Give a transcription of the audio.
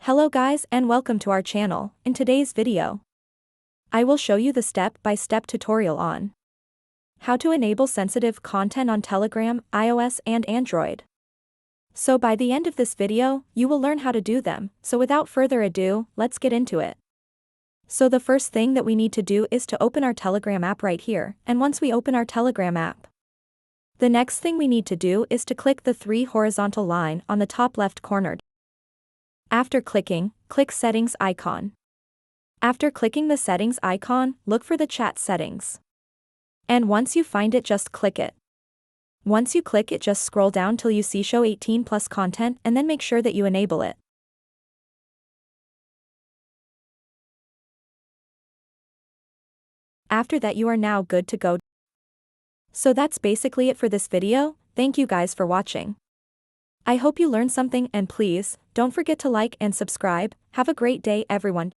Hello guys and welcome to our channel. In today's video, I will show you the step-by-step tutorial on how to enable sensitive content on Telegram, iOS and Android. So by the end of this video, you will learn how to do them, so without further ado, let's get into it. So the first thing that we need to do is to open our Telegram app right here, and once we open our Telegram app, the next thing we need to do is to click the 3 horizontal line on the top left corner. After clicking, click Settings icon. After clicking the Settings icon, look for the chat settings. And once you find it, just click it. Once you click it, just scroll down till you see Show 18+ content and then make sure that you enable it. After that, you are now good to go. So that's basically it for this video. Thank you guys for watching. I hope you learned something and please, don't forget to like and subscribe. Have a great day everyone.